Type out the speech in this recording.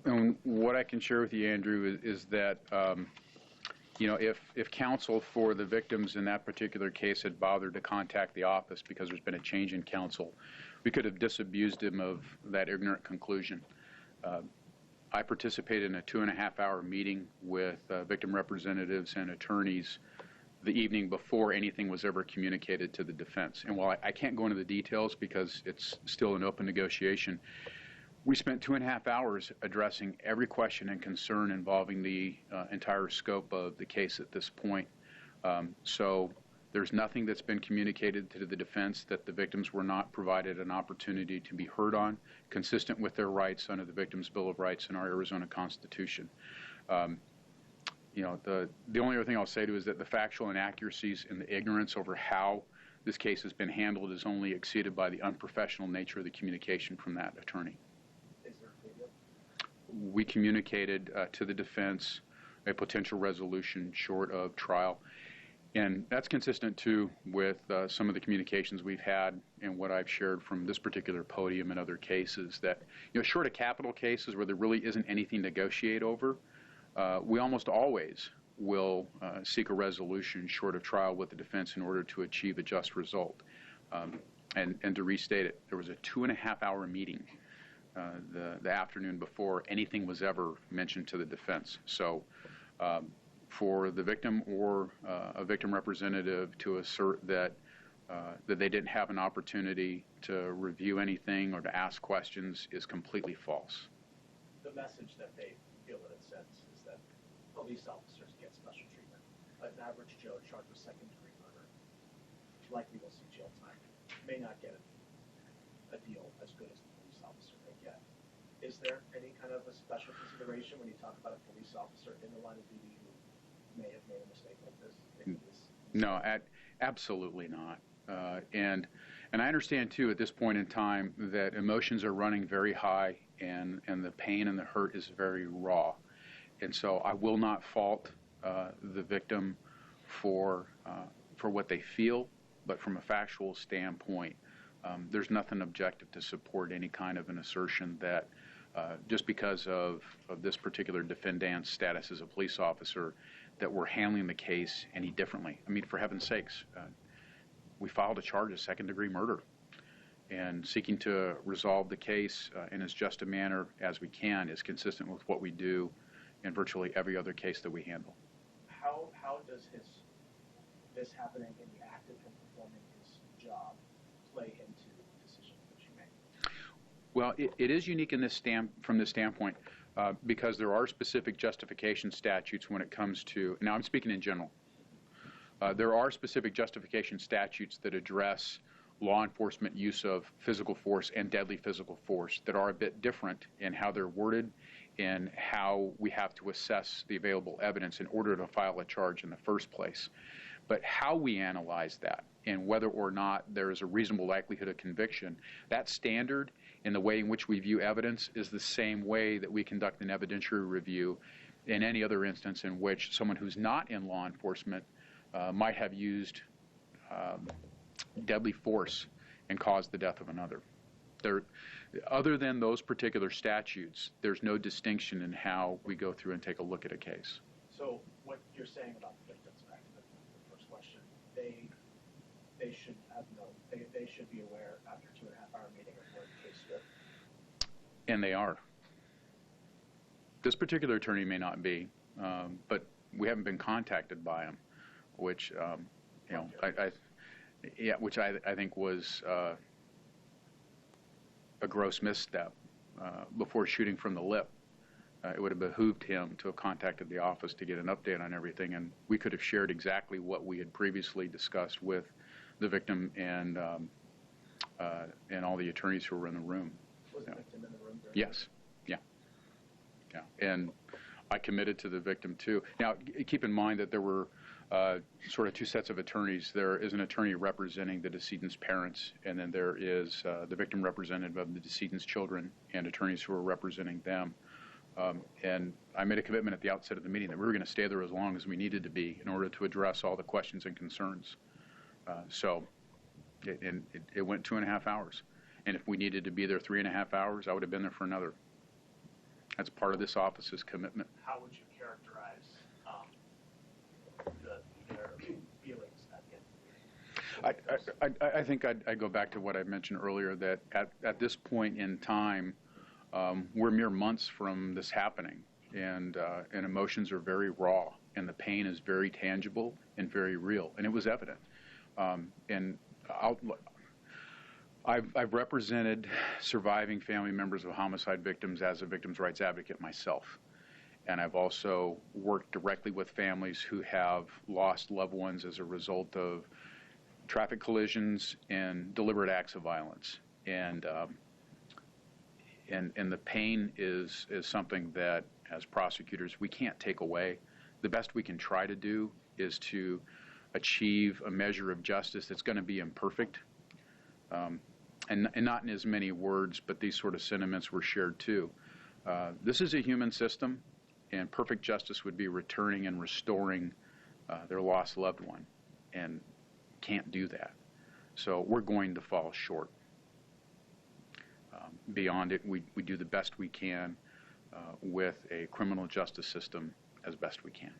And what I can share with you, Andrew, is that if counsel for the victims in that particular case had bothered to contact the office because there's been a change in counsel, we could have disabused him of that ignorant conclusion. I participated in a 2.5-hour meeting with victim representatives and attorneys the evening before anything was ever communicated to the defense. And while I can't go into the details because it's still an open negotiation, we spent 2.5 hours addressing every question and concern involving the entire scope of the case at this point. So there's nothing that's been communicated to the defense that the victims were not provided an opportunity to be heard on, consistent with their rights under the Victims' Bill of Rights in our Arizona Constitution. The only other thing I'll say to is that the factual inaccuracies and the ignorance over how this case has been handled is only exceeded by the unprofessional nature of the communication from that attorney. Is there a video? We communicated to the defense a potential resolution short of trial. And that's consistent, too, with some of the communications we've had and what I've shared from this particular podium and other cases that, short of capital cases where there really isn't anything to negotiate over, we almost always will seek a resolution short of trial with the defense in order to achieve a just result. And to restate it, there was a 2.5-hour meeting the afternoon before anything was ever mentioned to the defense. So for the victim or a victim representative to assert that they didn't have an opportunity to review anything or to ask questions is completely false. The message that they feel that it sends is that police officers get special treatment. An average Joe charged with second-degree murder likely will see jail time, may not get a deal as good as the police officer may get. Is there any kind of a special consideration when you talk about a police officer in the line of duty who may have made a mistake like this? No, absolutely not. And I understand, too, at this point in time that emotions are running very high and the pain and the hurt is very raw. And so I will not fault the victim for what they feel, but from a factual standpoint, there's nothing objective to support any kind of an assertion that just because of this particular defendant's status as a police officer, that we're handling the case any differently. I mean, for heaven's sakes, we filed a charge of second-degree murder, and seeking to resolve the case in as just a manner as we can is consistent with what we do in virtually every other case that we handle. How does this happening in the act of him performing his job play into the decision that you make? Well, it is unique in from this standpoint because there are specific justification statutes when it comes to, now I'm speaking in general, there are specific justification statutes that address law enforcement use of physical force and deadly physical force that are a bit different in how they're worded and how we have to assess the available evidence in order to file a charge in the first place. But how we analyze that and whether or not there is a reasonable likelihood of conviction, that standard in the way in which we view evidence is the same way that we conduct an evidentiary review in any other instance in which someone who's not in law enforcement might have used deadly force and caused the death of another. Other than those particular statutes, there's no distinction in how we go through and take a look at a case. So what you're saying about the Victims Act, the first question, they should have known, they should be aware after 2.5-hour meeting of where the case stood? And they are. This particular attorney may not be, but we haven't been contacted by him, which which I think was a gross misstep. Before shooting from the lip, it would have behooved him to have contacted the office to get an update on everything, and we could have shared exactly what we had previously discussed with the victim and all the attorneys who were in the room. Was the victim in the room? Yes. Yeah. And I committed to the victim too. Now, keep in mind that there were sort of two sets of attorneys. There is an attorney representing the decedent's parents, and then there is the victim representative of the decedent's children and attorneys who are representing them. And I made a commitment at the outset of the meeting that we were going to stay there as long as we needed to be in order to address all the questions and concerns. So it went 2.5 hours. And if we needed to be there 3.5 hours, I would have been there for another. That's part of this office's commitment. How would you characterize their feelings at the end of the year? I think I'd go back to what I mentioned earlier, that at this point in time, we're mere months from this happening, and emotions are very raw, and the pain is very tangible and very real, and it was evident. And I've represented surviving family members of homicide victims as a victims' rights advocate myself. And I've also worked directly with families who have lost loved ones as a result of traffic collisions and deliberate acts of violence. And the pain is something that, as prosecutors, we can't take away. The best we can try to do is to achieve a measure of justice that's going to be imperfect. And not in as many words, but these sort of sentiments were shared too. This is a human system, and perfect justice would be returning and restoring their lost loved one, and can't do that. So we're going to fall short. Beyond it, we do the best we can with a criminal justice system as best we can.